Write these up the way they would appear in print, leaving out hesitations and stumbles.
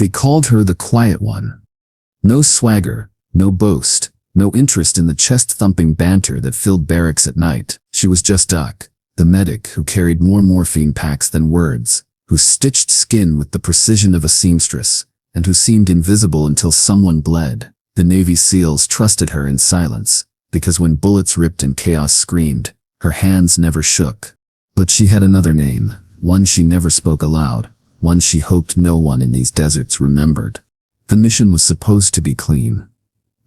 They called her the quiet one. No swagger, no boast, no interest in the chest-thumping banter that filled barracks at night. She was just Duck, the medic who carried more morphine packs than words, who stitched skin with the precision of a seamstress, and who seemed invisible until someone bled. The Navy SEALs trusted her in silence, because when bullets ripped and chaos screamed, her hands never shook. But she had another name, one she never spoke aloud, one she hoped no one in these deserts remembered. The mission was supposed to be clean.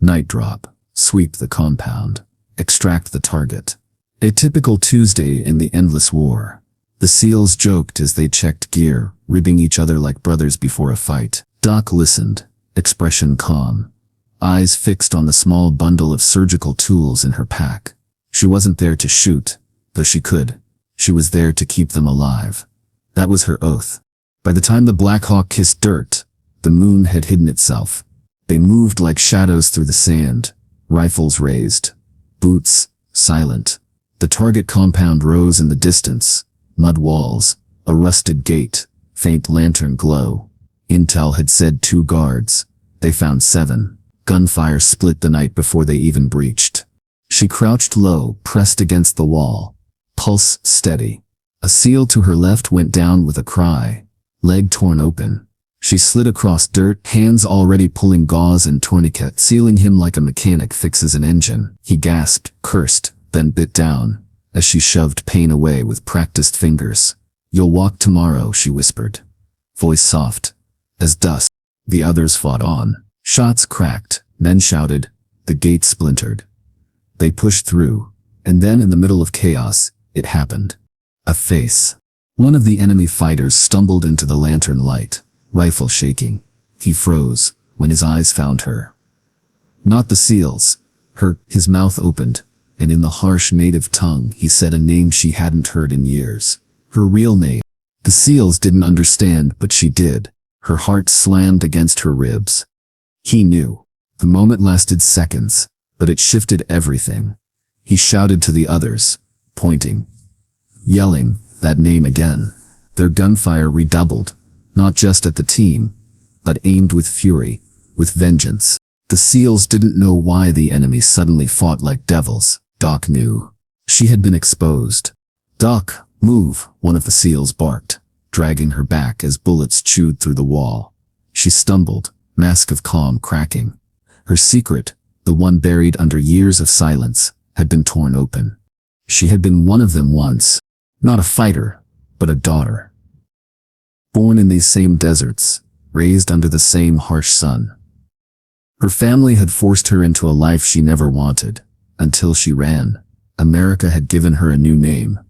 Night drop, sweep the compound, extract the target. A typical Tuesday in the endless war. The SEALs joked as they checked gear, ribbing each other like brothers before a fight. Doc listened, expression calm, eyes fixed on the small bundle of surgical tools in her pack. She wasn't there to shoot, though she could. She was there to keep them alive. That was her oath. By the time the Black Hawk kissed dirt, the moon had hidden itself. They moved like shadows through the sand, rifles raised, boots silent. The target compound rose in the distance, mud walls, a rusted gate, faint lantern glow. Intel had said 2 guards. They found 7. Gunfire split the night before they even breached. She crouched low, pressed against the wall, pulse steady. A SEAL to her left went down with a cry, leg torn open. She slid across dirt, hands already pulling gauze and tourniquet, sealing him like a mechanic fixes an engine. He gasped, cursed, then bit down, as she shoved pain away with practiced fingers. "You'll walk tomorrow," she whispered, voice soft as dust. The others fought on. Shots cracked, men shouted, the gate splintered. They pushed through, and then in the middle of chaos, it happened. A face. One of the enemy fighters stumbled into the lantern light, rifle shaking. He froze when his eyes found her. Not the SEALs. His mouth opened, and in the harsh native tongue he said a name she hadn't heard in years. Her real name. The SEALs didn't understand, but she did. Her heart slammed against her ribs. He knew. The moment lasted seconds, but it shifted everything. He shouted to the others, pointing, yelling that name again. Their gunfire redoubled, not just at the team, but aimed with fury, with vengeance. The SEALs didn't know why the enemy suddenly fought like devils. Doc knew. She had been exposed. "Doc, move," one of the SEALs barked, dragging her back as bullets chewed through the wall. She stumbled, mask of calm cracking. Her secret, the one buried under years of silence, had been torn open. She had been one of them once. Not a fighter, but a daughter. Born in these same deserts, raised under the same harsh sun. Her family had forced her into a life she never wanted, until she ran. America had given her a new name,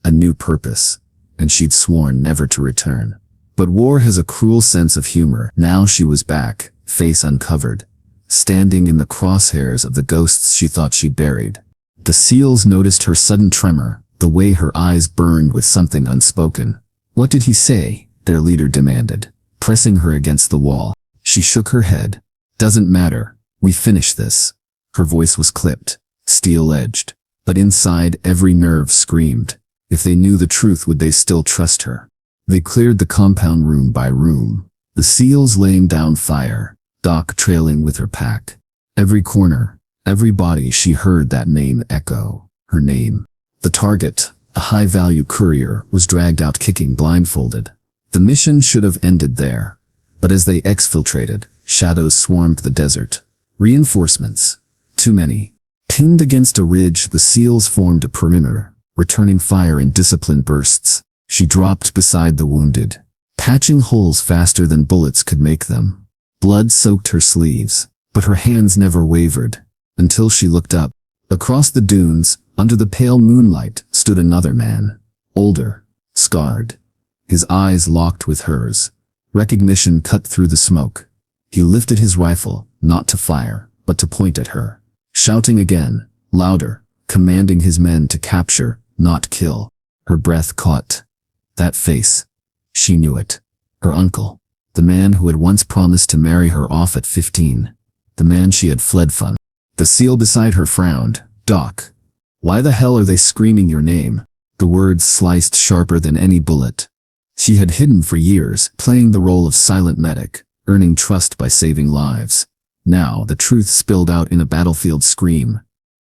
a new purpose, and she'd sworn never to return. But war has a cruel sense of humor. Now she was back, face uncovered, standing in the crosshairs of the ghosts she thought she'd buried. The SEALs noticed her sudden tremor, the way her eyes burned with something unspoken. "What did he say?" their leader demanded, pressing her against the wall. She shook her head. "Doesn't matter. We finish this." Her voice was clipped, steel-edged, but inside every nerve screamed. If they knew the truth, would they still trust her? They cleared the compound room by room, the SEALs laying down fire, Doc trailing with her pack. Every corner, every body she heard that name echo, her name. The target, a high-value courier, was dragged out kicking blindfolded. The mission should have ended there, but as they exfiltrated, shadows swarmed the desert. Reinforcements. Too many. Pinned against a ridge, the SEALs formed a perimeter, returning fire in disciplined bursts. She dropped beside the wounded, patching holes faster than bullets could make them. Blood soaked her sleeves, but her hands never wavered, until she looked up. Across the dunes, under the pale moonlight, stood another man, older, scarred. His eyes locked with hers. Recognition cut through the smoke. He lifted his rifle, not to fire, but to point at her, shouting again, louder, commanding his men to capture, not kill. Her breath caught. That face. She knew it. Her uncle. The man who had once promised to marry her off at 15. The man she had fled from. The SEAL beside her frowned. "Doc. Why the hell are they screaming your name?" The words sliced sharper than any bullet. She had hidden for years, playing the role of silent medic, earning trust by saving lives. Now, the truth spilled out in a battlefield scream.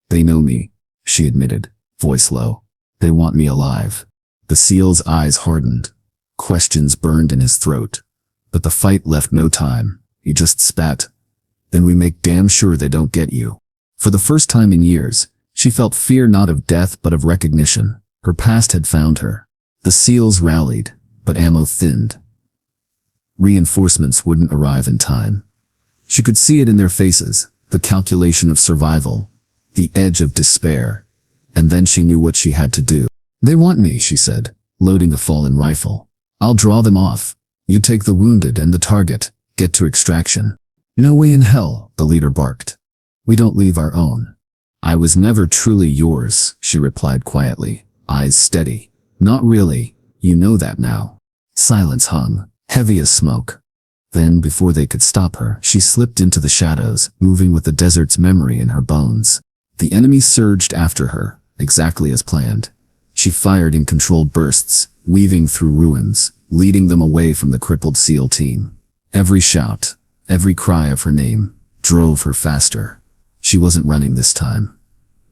"They know me," she admitted, voice low. "They want me alive." The SEAL's eyes hardened. Questions burned in his throat. But the fight left no time. He just spat. "Then we make damn sure they don't get you." For the first time in years, she felt fear not of death but of recognition. Her past had found her. The SEALs rallied, but ammo thinned. Reinforcements wouldn't arrive in time. She could see it in their faces, the calculation of survival, the edge of despair. And then she knew what she had to do. "They want me," she said, loading a fallen rifle. "I'll draw them off. You take the wounded and the target. Get to extraction." "No way in hell," the leader barked. "We don't leave our own." "I was never truly yours," she replied quietly, eyes steady. "Not really. You know that now." Silence hung, heavy as smoke. Then, before they could stop her, she slipped into the shadows, moving with the desert's memory in her bones. The enemy surged after her, exactly as planned. She fired in controlled bursts, weaving through ruins, leading them away from the crippled SEAL team. Every shout, every cry of her name, drove her faster. She wasn't running this time.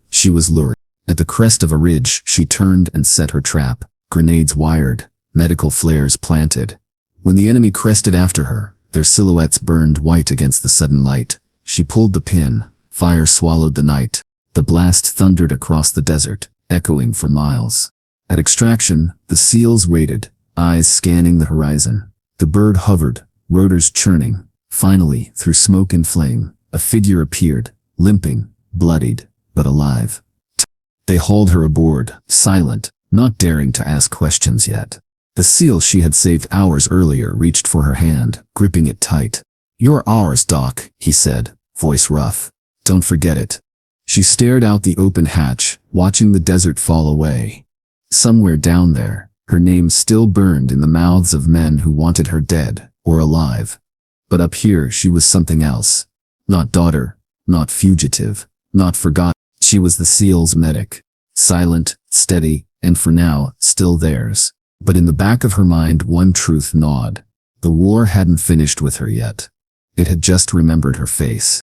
She was lured. At the crest of a ridge, she turned and set her trap, grenades wired, medical flares planted. When the enemy crested after her, their silhouettes burned white against the sudden light. She pulled the pin. Fire swallowed the night. The blast thundered across the desert, echoing for miles. At extraction, the SEALs waited, eyes scanning the horizon. The bird hovered, rotors churning. Finally, through smoke and flame, a figure appeared, limping, bloodied, but alive. They hauled her aboard, silent, not daring to ask questions yet. The SEAL she had saved hours earlier reached for her hand, gripping it tight. "You're ours, Doc," he said, voice rough. "Don't forget it." She stared out the open hatch, watching the desert fall away. Somewhere down there, her name still burned in the mouths of men who wanted her dead or alive. But up here she was something else. Not daughter, not fugitive, not forgotten. She was the SEAL's medic. Silent, steady, and for now, still theirs. But in the back of her mind one truth gnawed. The war hadn't finished with her yet. It had just remembered her face.